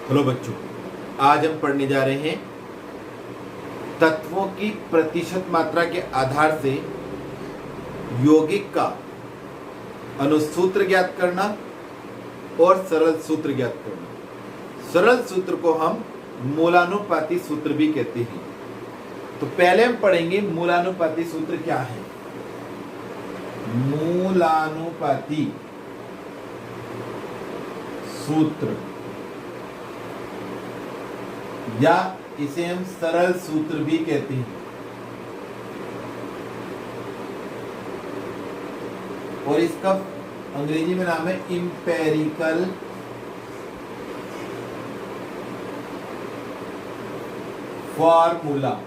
Hello बच्चों, आज हम पढ़ने जा रहे हैं तत्वों की प्रतिशत मात्रा के आधार से यौगिक का अनुसूत्र ज्ञात करना और सरल सूत्र ज्ञात करना। सरल सूत्र को हम मूलानुपाती सूत्र भी कहते हैं। तो पहले हम पढ़ेंगे मूलानुपाती सूत्र क्या है। मूलानुपाती सूत्र या इसे हम सरल सूत्र भी कहते हैं। और इसका अंग्रेजी में नाम है इंपेरिकल फॉर्मूला।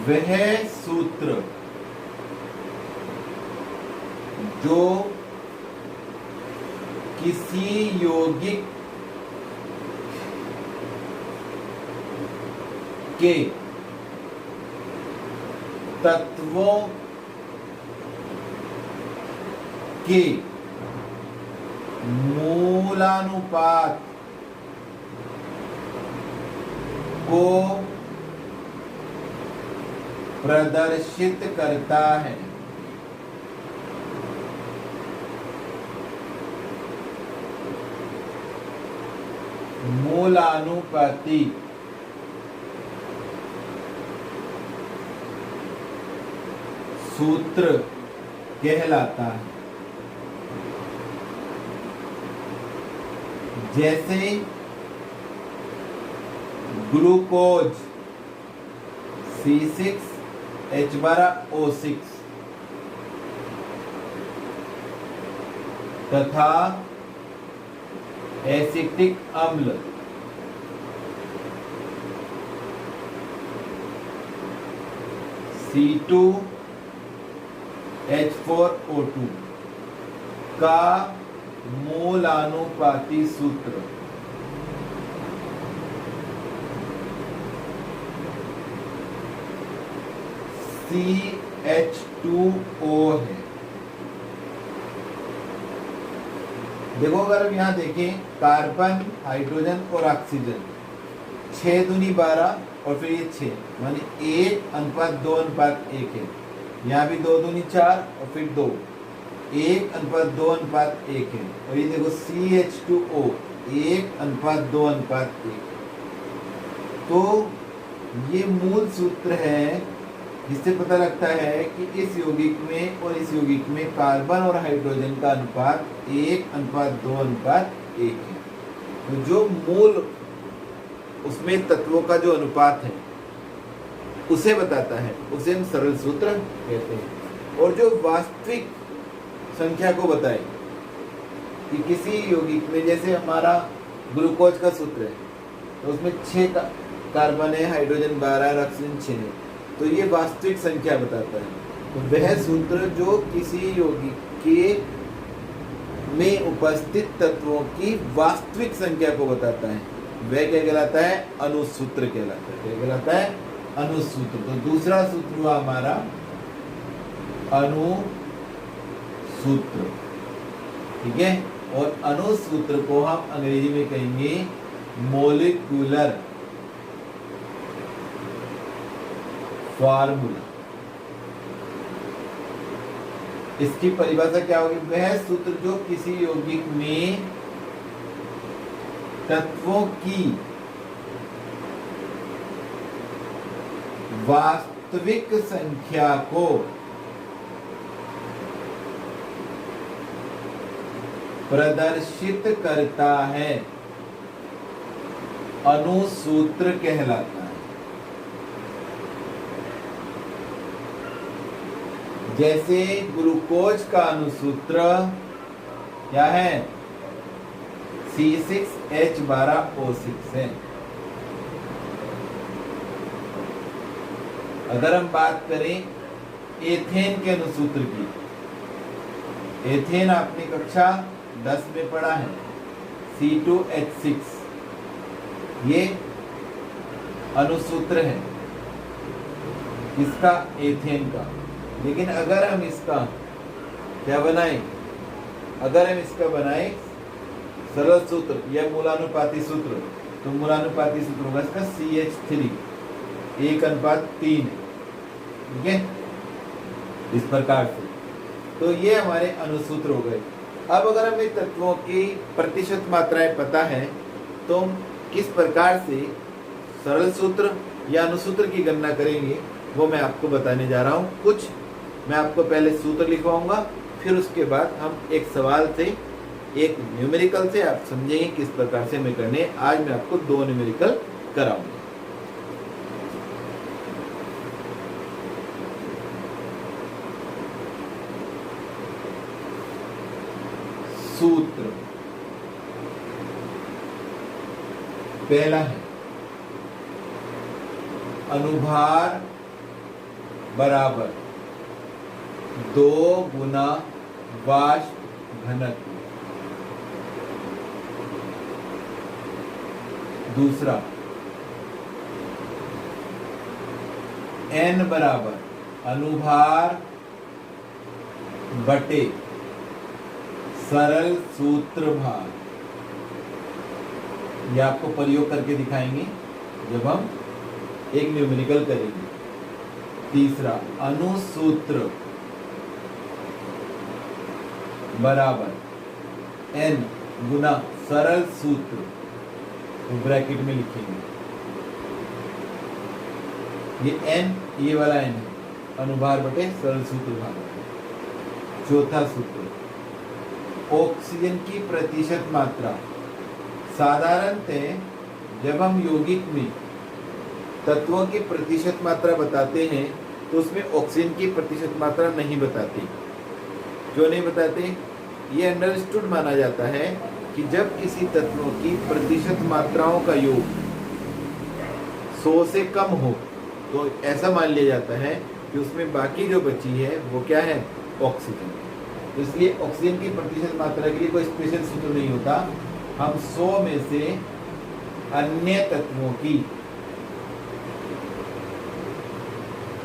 वह सूत्र जो किसी यौगिक के तत्वों के मूलानुपात को प्रदर्शित करता है। मूलानुपाती सूत्र कहलाता है। जैसे ग्लूकोज C6H12O6 तथा एसिटिक अम्ल C2H4O2 का मूलानुपाती सूत्र CH2O है। देखो, अगर हम यहाँ देखें कार्बन, हाइड्रोजन और ऑक्सीजन 6 दूनी 12 और फिर ये 6 माने 1:2:1 है। यहाँ भी 2 दूनी 4 और फिर 2 1:2:1 है। और ये देखो CH2O 1:2:1। तो ये मूल सूत्र है जिससे पता लगता है कि इस यौगिक में और इस यौगिक में कार्बन और हाइड्रोजन का अनुपात 1:2:1 है। तो जो मूल उसमें तत्वों का जो अनुपात है उसे बताता है, उसे हम सरल सूत्र कहते हैं। और जो वास्तविक संख्या को बताए कि किसी यौगिक में, जैसे हमारा ग्लूकोज का सूत्र है तो उसमें 6 कार्बन है, हाइड्रोजन 12 और ऑक्सीजन 6 है, तो ये वास्तविक संख्या बताता है। तो वह सूत्र जो किसी यौगिक के में उपस्थित तत्वों की वास्तविक संख्या को बताता है वह क्या कहलाता है? अनुसूत्र कहलाता है। क्या कहलाता है? अनुसूत्र। तो दूसरा सूत्र हुआ हमारा अनुसूत्र, ठीक है। और अनुसूत्र को हम अंग्रेजी में कहेंगे मॉलिक्यूलर फार्मूला। इसकी परिभाषा क्या होगी? वह सूत्र जो किसी यौगिक में तत्वों की वास्तविक संख्या को प्रदर्शित करता है, अनुसूत्र कहलाता है। जैसे ग्लूकोज का अनुसूत्र क्या है? C6H12O6 है। अगर हम बात करें एथेन के अनुसूत्र की, एथेन आपने कक्षा 10 में पढ़ा है, C2H6, ये अनुसूत्र है इसका, एथेन का। लेकिन अगर हम इसका क्या बनाएं, अगर हम इसका बनाए सरल सूत्र या मूलानुपाती सूत्र, तो मूलानुपाती सूत्र होगा इसका CH3 1:3, ठीक है, इस प्रकार से। तो ये हमारे अनुसूत्र हो गए। अब अगर हमें तत्वों की प्रतिशत मात्राएं पता है तो हम किस प्रकार से सरल सूत्र या अनुसूत्र की गणना करेंगे वो मैं आपको बताने जा रहा हूँ। कुछ मैं आपको पहले सूत्र लिखवाऊंगा, फिर उसके बाद हम एक सवाल से, एक न्यूमेरिकल से आप समझेंगे किस प्रकार से हमें करने। आज मैं आपको 2 न्यूमेरिकल कराऊंगा। सूत्र पहला है अनुभार बराबर 2 गुना वाष्प घनत्व। दूसरा N बराबर अनुभार बटे सरल सूत्र भार। ये आपको प्रयोग करके दिखाएंगे जब हम एक न्यूमेरिकल करेंगे। तीसरा अनुसूत्र बराबर N गुना सरल सूत्र, तो ब्रैकेट में लिखेंगे ये N, ये वाला N है, अनुभार बटे सरल सूत्र भार। चौथा सूत्र ऑक्सीजन की प्रतिशत मात्रा। साधारणतः जब हम यौगिक में तत्वों की प्रतिशत मात्रा बताते हैं तो उसमें ऑक्सीजन की प्रतिशत मात्रा नहीं बताते। क्यों नहीं बताते? ये अंडरस्टूड माना जाता है कि जब किसी तत्वों की प्रतिशत मात्राओं का योग 100 से कम हो तो ऐसा मान लिया जाता है कि उसमें बाकी जो बची है वो क्या है? ऑक्सीजन। इसलिए ऑक्सीजन की प्रतिशत मात्रा के लिए कोई स्पेशल सूत्र नहीं होता। हम 100 में से अन्य तत्वों की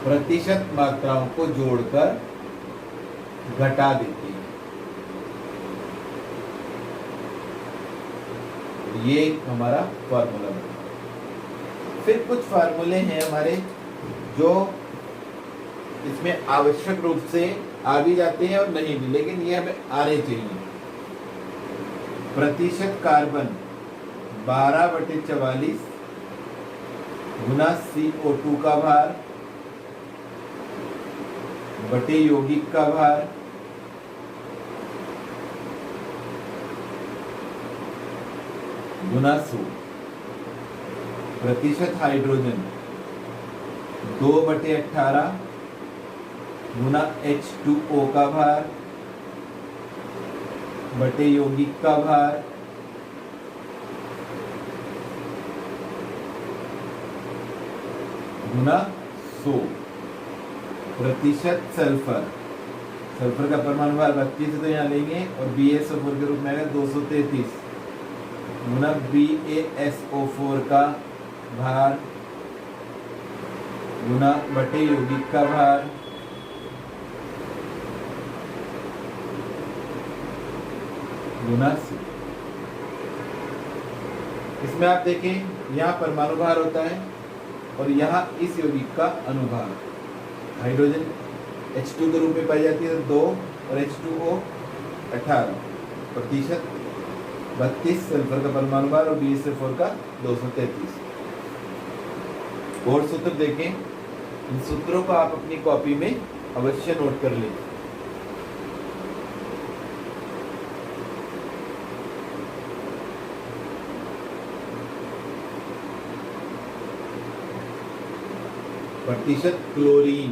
प्रतिशत मात्राओं को जोड़कर घटा देते हैं। ये हमारा फार्मूला बना। फिर कुछ फार्मूले हैं हमारे जो इसमें आवश्यक रूप से आ भी जाते हैं और नहीं भी, लेकिन ये हमें आने चाहिए। प्रतिशत कार्बन 12/44 गुना CO2 का भार बटे यौगिक का भार गुना 100। प्रतिशत हाइड्रोजन 2/18 गुना H2O का भार बटे यौगिक का भार गुना 100। प्रतिशत सल्फर, सल्फर का परमाणु भार 32 है तो यहाँ लेंगे और BaSO4 के रूप में आएगा 233 गुना BaSO4 का भार गुना बटे यौगिक का भार गुना 100। इसमें आप देखें यहाँ परमाणु भार होता है और यहाँ इस यौगिक का अनुभार। हाइड्रोजन H2 के रूप में पाई जाती है 2 और H2O 18 प्रतिशत 32 सल्फर का परमाणु भार और BaSO4 का 233। और सूत्र देखें, इन सूत्रों को आप अपनी कॉपी में अवश्य नोट कर लें। प्रतिशत क्लोरीन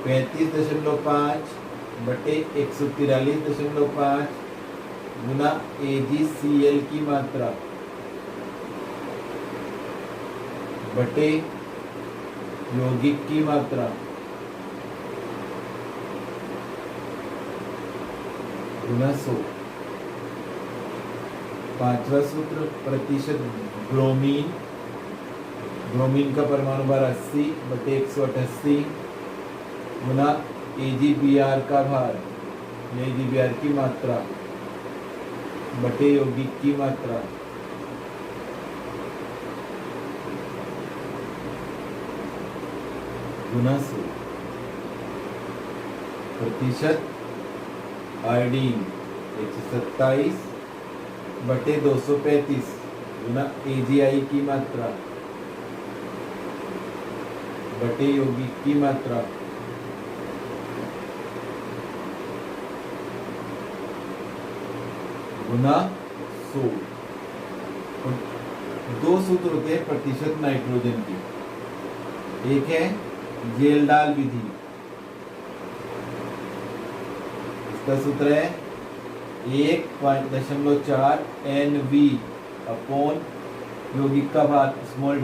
35.5 बटे 143.5 गुना AgCl की मात्रा बटे यौगिक की मात्रा गुना 100। पांचवा सूत्र प्रतिशत ब्रोमीन, ब्रोमीन का परमाणु भार 80 बटे 188 गुना AgBr का भार या जीबीआर की मात्रा बटे यौगिक की मात्रा गुना 100 प्रतिशत आयोडीन 127 बटे 235 गुना AgI की मात्रा बटे यौगिक की मात्रा गुना 100। दो सूत्र होते हैं प्रतिशत नाइट्रोजन की, एक है जेल्डाल विधि, इसका सूत्र है 1.4 NV अपॉन यौगिक का भार स्मॉल w,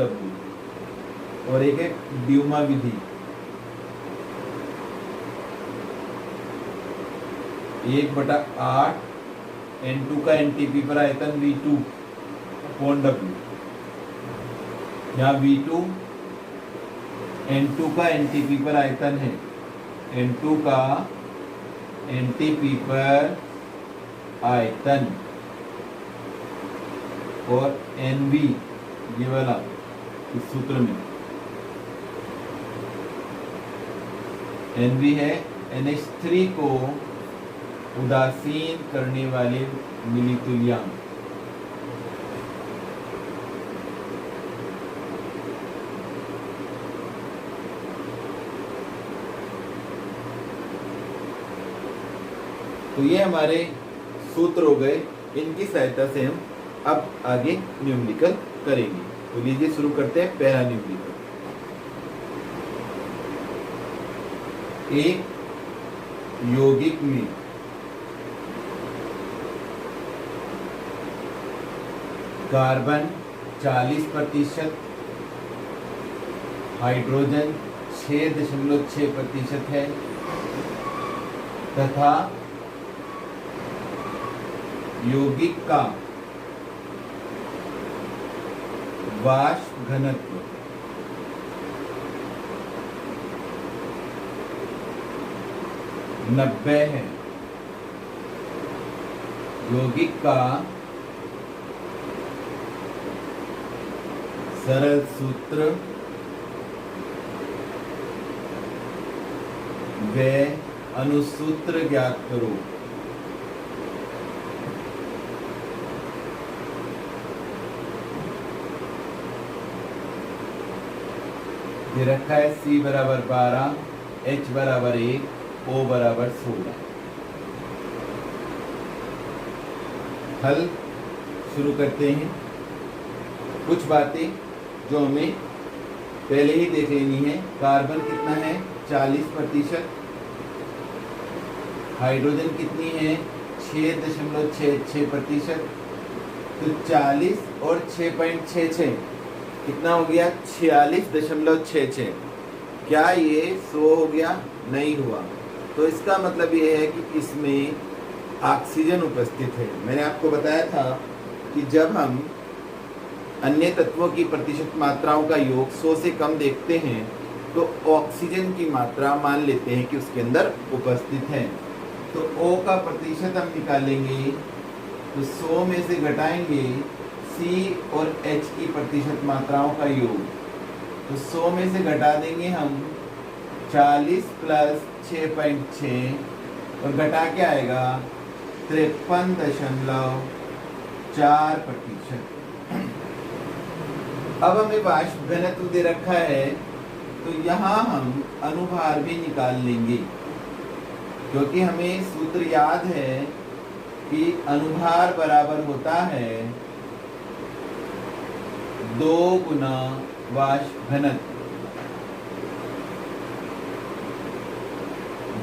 और एक है ड्यूमा विधि, 1/8 N2 का NTP पर आयतन V2 अपॉन W। यहाँ V2 N2 का NTP पर आयतन है, N2 का NTP पर आयतन, और NV ये वाला इस सूत्र में NV है NH3 को उदासीन करने वाले मिलितुल्यांक। तो ये हमारे सूत्र हो गए, इनकी सहायता से हम अब आगे न्यूमेरिकल करेंगे। तो लीजिए शुरू करते हैं पहला न्यूमेरिकल। एक यौगिक में कार्बन 40%, हाइड्रोजन 6.6% है तथा यौगिक का वाष्प घनत्व 90 है। यौगिक का सरल सूत्र व अनुसूत्र ज्ञात करो। ये रखा है C बराबर 12, H बराबर 1, O बराबर 16। हल शुरू करते हैं। कुछ बातें जो हमें पहले ही देख लेनी है। कार्बन कितना है 40%, हाइड्रोजन कितनी है 6.66%, तो 40 और 6.66 कितना हो गया 46.66। क्या ये 100 हो गया? नहीं हुआ। तो इसका मतलब ये है कि इसमें ऑक्सीजन उपस्थित है। मैंने आपको बताया था कि जब हम अन्य तत्वों की प्रतिशत मात्राओं का योग 100 से कम देखते हैं तो ऑक्सीजन की मात्रा मान लेते हैं कि उसके अंदर उपस्थित है। तो O का प्रतिशत हम निकालेंगे तो 100 में से घटाएंगे C और H की प्रतिशत मात्राओं का योग, तो 100 में से घटा देंगे हम 40 प्लस 6.6 और घटा के आएगा 53.4%। अब हमें वाष्प घनत्व दे रखा है तो यहाँ हम अनुभार भी निकाल लेंगे, क्योंकि हमें सूत्र याद है कि अनुभार बराबर होता है 2 गुना वाष्प घनत्व,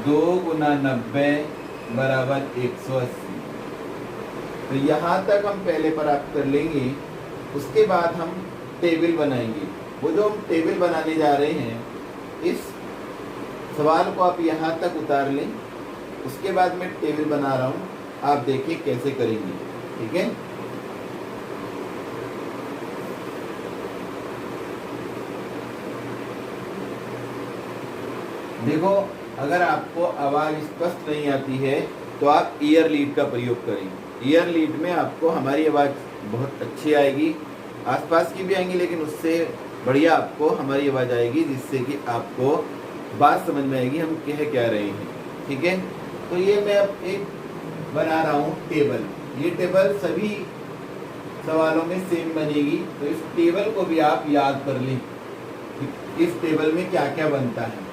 2 गुना 90 बराबर 180। तो यहाँ तक हम पहले प्राप्त कर लेंगे, उसके बाद हम टेबल बनाएंगे। वो जो हम टेबल बनाने जा रहे हैं, इस सवाल को आप यहाँ तक उतार लें, उसके बाद मैं टेबल बना रहा हूँ, आप देखिए कैसे करेंगे। ठीक है, देखो अगर आपको आवाज़ स्पष्ट नहीं आती है तो आप ईयर लीड का प्रयोग करें। ईयर लीड में आपको हमारी आवाज़ बहुत अच्छी आएगी, आसपास की भी आएंगी, लेकिन उससे बढ़िया आपको हमारी आवाज़ आएगी, जिससे कि आपको बात समझ में आएगी हम कह क्या रहे हैं। ठीक है, तो ये मैं अब एक बना रहा हूँ टेबल। ये टेबल सभी सवालों में सेम बनेगी, तो इस टेबल को भी आप याद कर लें कि इस टेबल में क्या क्या बनता है।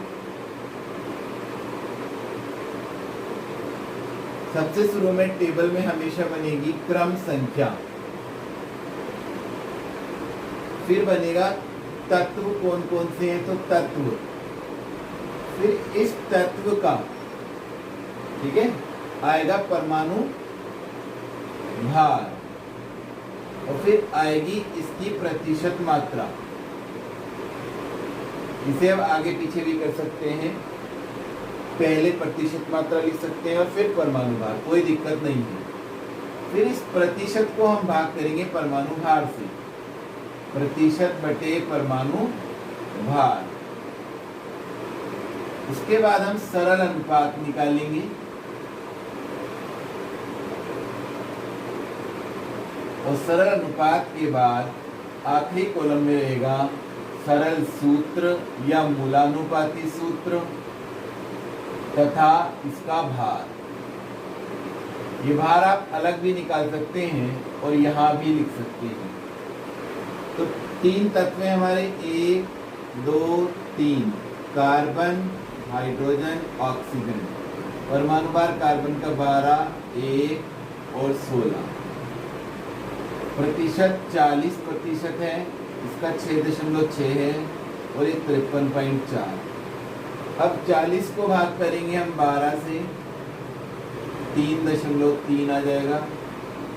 सबसे शुरू में टेबल में हमेशा बनेगी क्रम संख्या, फिर बनेगा तत्व कौन कौन से हैं, तो तत्व, फिर इस तत्व का, ठीक है, आएगा परमाणु भार, और फिर आएगी इसकी प्रतिशत मात्रा। इसे अब आगे पीछे भी कर सकते हैं, पहले प्रतिशत मात्रा लिख सकते हैं और फिर परमाणु भार, कोई दिक्कत नहीं है। फिर इस प्रतिशत को हम भाग करेंगे परमाणु भार से, प्रतिशत बटे परमाणु भार। उसके बाद हम सरल अनुपात निकालेंगे, और सरल अनुपात के बाद आखिरी कॉलम में रहेगा सरल सूत्र या मूलानुपाती सूत्र तथा इसका भार। ये भार आप अलग भी निकाल सकते हैं और यहाँ भी लिख सकते हैं। तो तीन तत्व हैं हमारे, 1 2 3, कार्बन, हाइड्रोजन, ऑक्सीजन। परमाणु भार कार्बन का 12, 1 और 16। प्रतिशत 40% है, इसका 6.6 है और ये 53.4। अब 40 को भाग करेंगे हम 12 से, 3.3 आ जाएगा।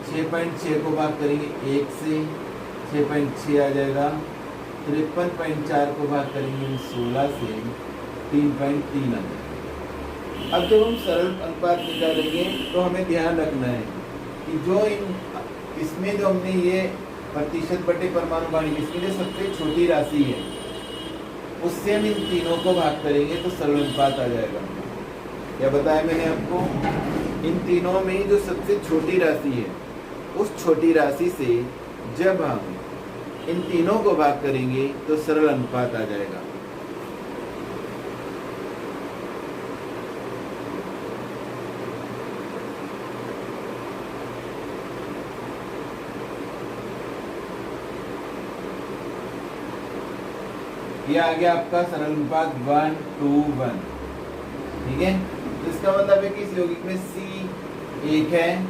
6.6 को भाग करेंगे 1 से, 6.6 आ जाएगा। 53.4 को भाग करेंगे हम 16 से, 3.3 आ जाएगा। अब जब हम सरल अनुपात निकालेंगे तो हमें ध्यान रखना है कि जो इसमें जो हमने ये प्रतिशत बटे परमाणु भार, इसमें जो सबसे छोटी राशि है उससे हम इन तीनों को भाग करेंगे तो सरल अनुपात आ जाएगा। क्या बताया मैंने आपको, इन तीनों में जो सबसे छोटी राशि है उस छोटी राशि से जब हम इन तीनों को भाग करेंगे तो सरल अनुपात आ जाएगा। ये आ गया आपका सरल अनुपात 1:1। ठीक है, तो इसका मतलब है कि इस यौगिक में C 1 है,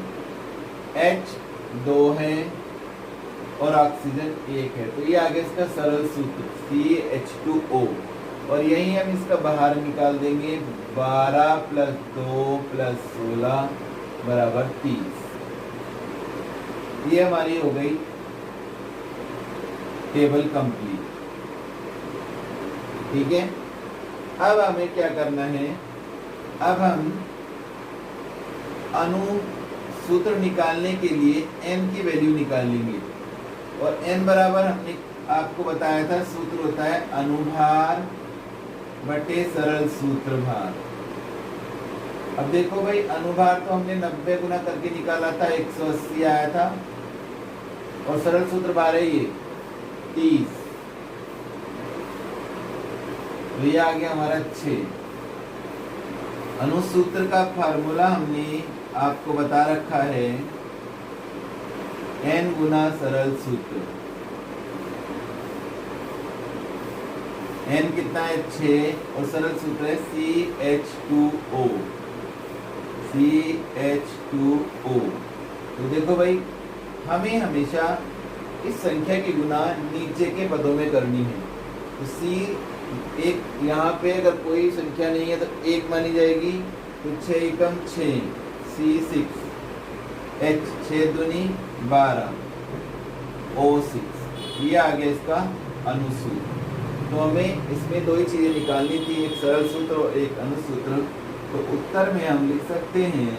H 2 है और ऑक्सीजन 1 है। तो ये आ गया इसका सरल सूत्र CH2O, और यही हम इसका बाहर निकाल देंगे। 12 + 2 + 16 = 30। ये हमारी हो गई टेबल कंप्लीट। ठीक है, अब हमें क्या करना है, अब हम अणु सूत्र निकालने के लिए n की वैल्यू निकालेंगे, और n बराबर हमने आपको बताया था सूत्र होता है अनुभार बटे सरल सूत्र भार। अब देखो भाई, अनुभार तो हमने 90 गुना करके निकाला था, 180 आया था, और सरल सूत्र भार है ये 30, तो ये आ गया हमारा 6। अनुसूत्र का फार्मूला हमने आपको बता रखा है, n गुना सरल सूत्र। n कितना है 6, और सरल सूत्र है CH2O। CH2O। तो देखो भाई, हमें हमेशा इस संख्या की गुना नीचे के पदों में करनी है। तो C एक, यहाँ पे अगर कोई संख्या नहीं है तो 1 मानी जाएगी, तो 6 एकम 6, C6, H 6 दूनी 12, O6। ये आ गया इसका अनुसूत्र। तो हमें इसमें दो ही चीजें निकालनी थी, एक सरल सूत्र और एक अनुसूत्र। तो उत्तर में हम लिख सकते हैं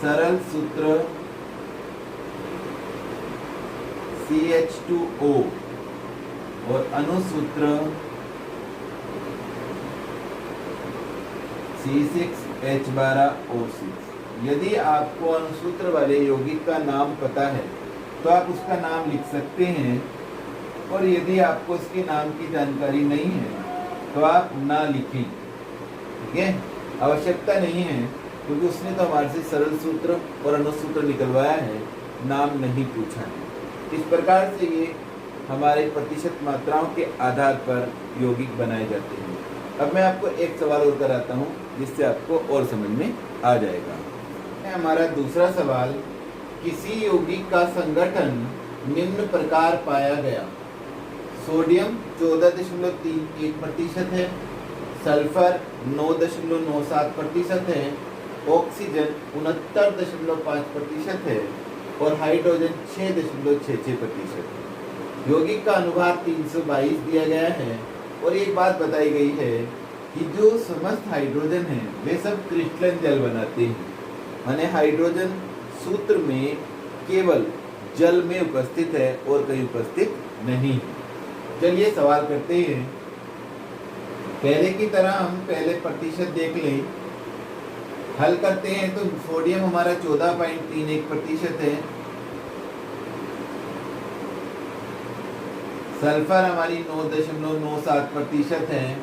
सरल सूत्र CH2O और अनुसूत्र C6H12O6। यदि आपको अनुसूत्र वाले यौगिक का नाम पता है तो आप उसका नाम लिख सकते हैं, और यदि आपको उसके नाम की जानकारी नहीं है तो आप ना लिखें। ठीक है, आवश्यकता नहीं है, क्योंकि उसने तो हमारे से सरल सूत्र और अनुसूत्र निकलवाया है, नाम नहीं पूछा है। इस प्रकार से ये हमारे प्रतिशत मात्राओं के आधार पर यौगिक बनाए जाते हैं। अब मैं आपको एक सवाल और कराता हूँ, जिससे आपको और समझ में आ जाएगा। हमारा दूसरा सवाल, किसी यौगिक का संगठन निम्न प्रकार पाया गया। सोडियम 14.31% है, सल्फर 9.97% है, ऑक्सीजन 69.5% है और हाइड्रोजन 6.66% है। यौगिक का अनुभार 322 दिया गया है, और एक बात बताई गई है कि जो समस्त हाइड्रोजन है वे सब क्रिस्टलन जल बनाते हैं, माने हाइड्रोजन सूत्र में केवल जल में उपस्थित है और कहीं उपस्थित नहीं। चलिए सवाल करते हैं। पहले की तरह हम पहले प्रतिशत देख लें, हल करते हैं। तो सोडियम हमारा 14.31% है, सल्फर हमारी 9.97% है,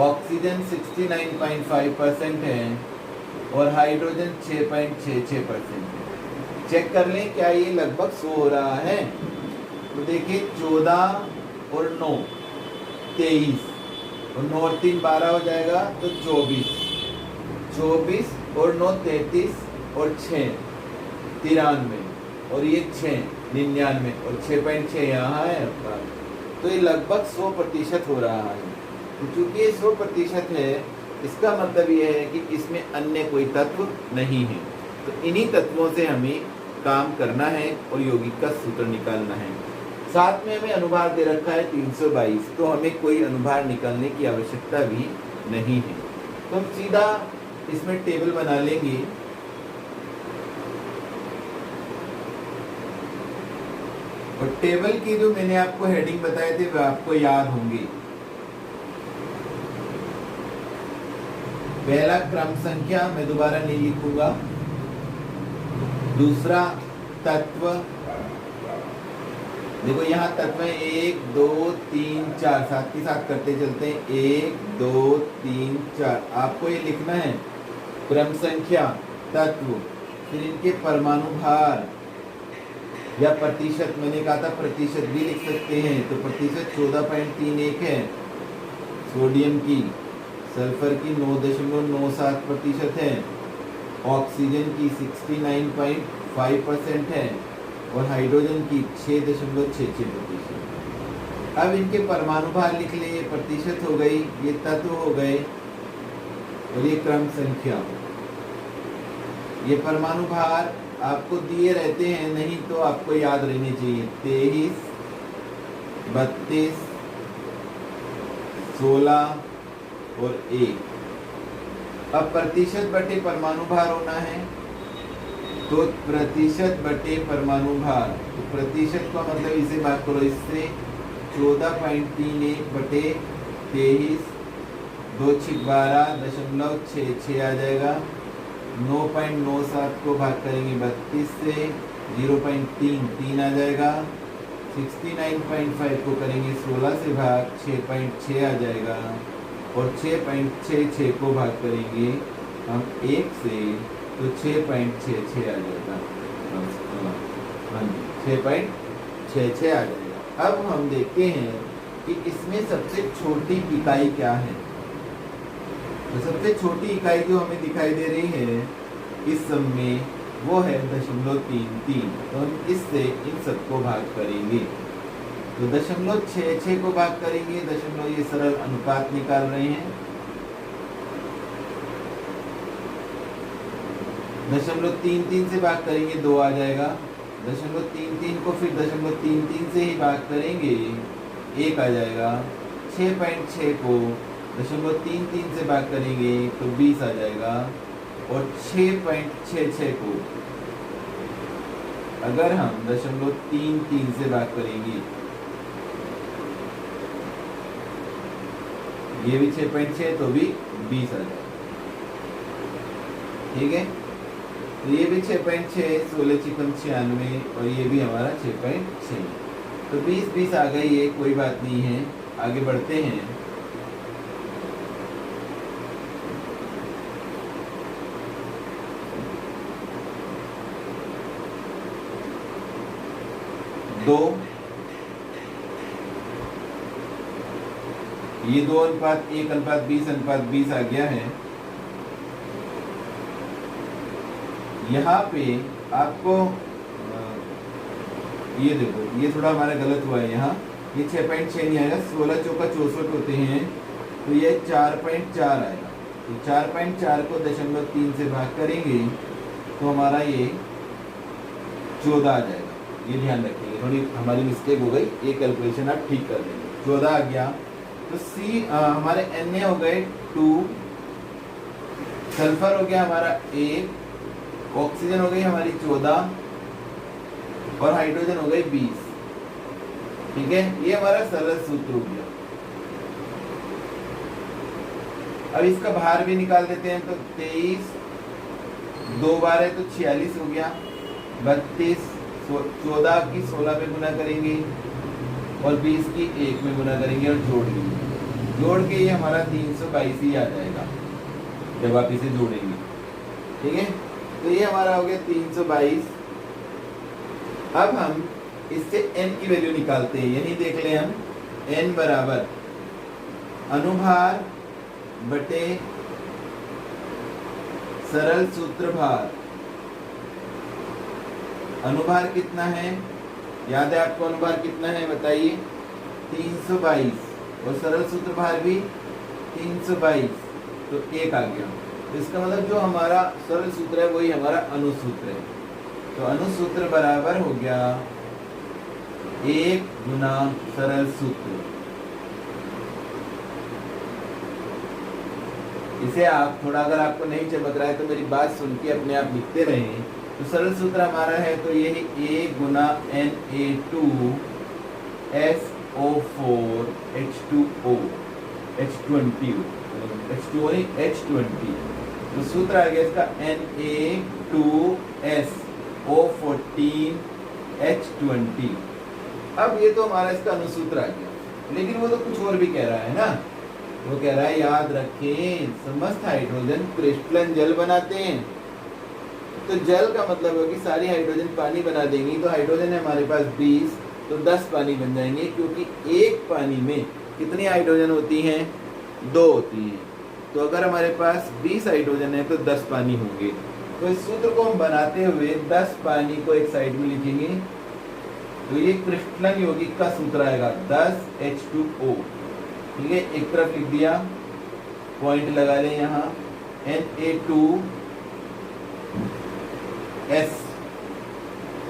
ऑक्सीजन 69.5% है और हाइड्रोजन 6.66% है। चेक कर लें क्या ये लगभग 100 हो रहा है। तो देखिए 14 और 9 23 और 9 और 3 12 हो जाएगा, तो 24 और 9 33 और 6 93 और ये 6 99 और 6.6 यहाँ है आपका। तो ये लगभग 100% हो रहा है। तो चूंकि ये 100% है, इसका मतलब ये है कि इसमें अन्य कोई तत्व नहीं है। तो इन्हीं तत्वों से हमें काम करना है और यौगिक का सूत्र निकालना है। साथ में हमें अनुभार दे रखा है 322, तो हमें कोई अनुभार निकालने की आवश्यकता भी नहीं है। तो हम सीधा इसमें टेबल बना लेंगे। और टेबल की जो मैंने आपको हेडिंग बताए थे वह आपको याद होंगे। पहला क्रम संख्या मैं दोबारा नहीं लिखूंगा, दूसरा तत्व, देखो यहाँ तत्व 1 2 3 4 साथ के साथ करते चलते हैं। 1 2 3 4 आपको ये लिखना है। क्रम संख्या, तत्व, फिर इनके परमाणु भार या प्रतिशत, मैंने कहा था प्रतिशत भी लिख सकते हैं। तो प्रतिशत 14.31 है सोडियम की, सल्फर की 9.97% है, ऑक्सीजन की 69.5% है और हाइड्रोजन की 6.66%। अब इनके परमाणु भार लिख लिए, ये प्रतिशत हो गई, ये तत्व हो गए और ये क्रम संख्या। ये परमाणु भार आपको दिए रहते हैं, नहीं तो आपको याद रहने चाहिए। 23 32 16 और 1। अब प्रतिशत बटे परमाणु भार होना है, तो प्रतिशत बटे परमाणु भार, तो प्रतिशत का मतलब इसे बात करो इससे, 14.31 बटे 23 2 6 12.66 आ जाएगा। 9.97 को भाग करेंगे 32 से, 0.3 आ जाएगा। 69.5 को करेंगे 16 से भाग, 6.6 आ जाएगा। और 6.66 को भाग करेंगे हम 1 से, तो 6.66 आ जाएगा। हाँ जी, 6.66 आ जाएगा। अब हम देखते हैं कि इसमें सबसे छोटी इकाई क्या है। तो सबसे छोटी इकाई जो हमें दिखाई दे रही है इस सब में, वो है 0.33। तो हम इससे इन सबको भाग करेंगे, तो 0.66 को भाग करेंगे, ये सरल अनुपात निकाल रहे हैं। 0.33 से भाग करेंगे 2 आ जाएगा। 0.33 को फिर 0.33 से ही भाग करेंगे 1 आ जाएगा। 6.6 को 0.33 से भाग करेंगे तो 20 आ जाएगा। और 6.66 को अगर हम 0.33 से भाग करेंगे, ये भी 6.6 तो भी 20 आ जाएगा। ठीक है, तो ये भी 6.6, 16 चिकन 96 और ये भी हमारा 6.6। तो 20 आ गई है, कोई बात नहीं है, आगे बढ़ते हैं। ये 2:1:20:20 आ गया है। यहाँ पे आपको ये देखो, ये थोड़ा हमारा गलत हुआ है यहाँ, ये 6.6 नहीं आएगा, 16 चौका 64 होते हैं, तो ये 4.4 आएगा। तो 4.4 को 0.3 से भाग करेंगे तो हमारा ये 14 आ जाएगा। ये ध्यान रखिए, थोड़ी हमारी मिस्टेक हो गई, ये कैलकुलेशन आप ठीक कर देंगे। 14 आ गया। तो सी हमारे Na हो गए 2, सल्फर हो गया हमारा 1, ऑक्सीजन हो गई हमारी 14 और हाइड्रोजन हो गई 20। ठीक है, ये हमारा सरल सूत्र हो गया। अब इसका भार भी निकाल देते हैं। तो 23, 2 बार है तो 46 हो गया, 32, 14 की 16 में गुना करेंगे और 20 की 1 में गुना करेंगे और जोड़ के ये हमारा 322 ही आ जाएगा जब आप इसे जोड़ेंगे। ठीक है, तो ये हमारा हो गया 322। अब हम इससे n की वैल्यू निकालते हैं, यानी देख लें हम n बराबर अनुभार बटे सरल सूत्र भार। अनुभार कितना है, याद है आपको अनुभार कितना है बताइए, 322 और सरल सूत्र भार भी 322, तो 1 आ गया। तो इसका मतलब जो हमारा सरल सूत्र है वही हमारा अनुसूत्र है। तो अनुसूत्र बराबर हो गया 1 गुना सरल सूत्र। इसे आप थोड़ा, अगर आपको नहीं चमक रहा है तो मेरी बात सुन के अपने आप लिखते रहें। तो सरल सूत्र हमारा है तो ये 1 गुना Na2SO4H2O H20 तो सूत्र आ गया इसका Na2SO14H20। अब ये तो हमारा इसका अनुसूत्र आ गया, लेकिन वो तो कुछ और भी कह रहा है ना। वो कह रहा है याद रखें समस्त हाइड्रोजन क्रिस्टलन जल बनाते हैं। तो जल का मतलब है कि सारी हाइड्रोजन पानी बना देंगी। तो हाइड्रोजन है हमारे पास 20, तो 10 पानी बन जाएंगे, क्योंकि एक पानी में कितनी हाइड्रोजन होती हैं, 2 होती हैं। तो अगर हमारे पास 20 हाइड्रोजन है तो 10 पानी होंगे। तो इस सूत्र को हम बनाते हुए 10 पानी को एक साइड में लिखेंगे। तो ये क्रिस्टलन यौगिक का सूत्र आएगा 10H2O। ठीक है, एक तरफ लिख दिया, पॉइंट लगा लें यहाँ, Na2S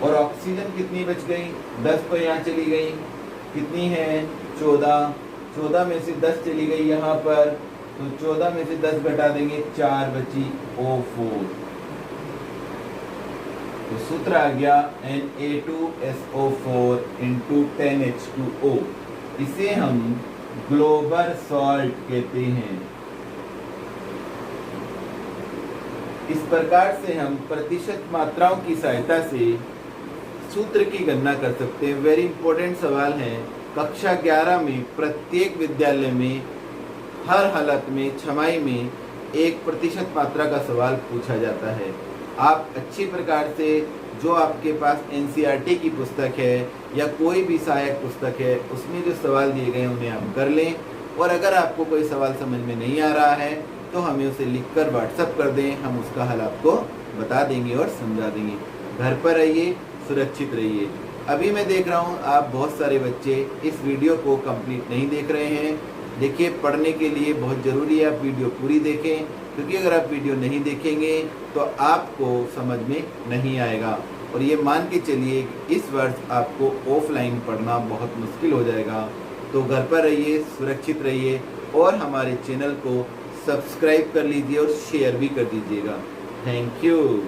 और ऑक्सीजन कितनी बच गई, 10 तो यहाँ चली गई, कितनी है 14 में से 10 चली गई यहाँ पर, तो 14 में से 10 घटा देंगे, 4 बची O4। तो सूत्र आ गया Na2SO4 × 10H2O। इसे हम ग्लोबल सॉल्ट कहते हैं। इस प्रकार से हम प्रतिशत मात्राओं की सहायता से सूत्र की गणना कर सकते हैं। वेरी इंपॉर्टेंट सवाल है, कक्षा 11 में प्रत्येक विद्यालय में हर हालत में छमाही में एक प्रतिशत मात्रा का सवाल पूछा जाता है। आप अच्छी प्रकार से जो आपके पास NCERT की पुस्तक है या कोई भी सहायक पुस्तक है उसमें जो सवाल दिए गए हैं उन्हें आप कर लें। और अगर आपको कोई सवाल समझ में नहीं आ रहा है तो हमें उसे लिखकर व्हाट्सएप कर दें, हम उसका हल आपको बता देंगे और समझा देंगे। घर पर रहिए, सुरक्षित रहिए। अभी मैं देख रहा हूँ आप बहुत सारे बच्चे इस वीडियो को कंप्लीट नहीं देख रहे हैं। देखिए, पढ़ने के लिए बहुत ज़रूरी है आप वीडियो पूरी देखें, क्योंकि अगर आप वीडियो नहीं देखेंगे तो आपको समझ में नहीं आएगा। और ये मान के चलिए इस वर्ष आपको ऑफलाइन पढ़ना बहुत मुश्किल हो जाएगा। तो घर पर रहिए, सुरक्षित रहिए और हमारे चैनल को सब्सक्राइब कर लीजिए और शेयर भी कर दीजिएगा। Thank you.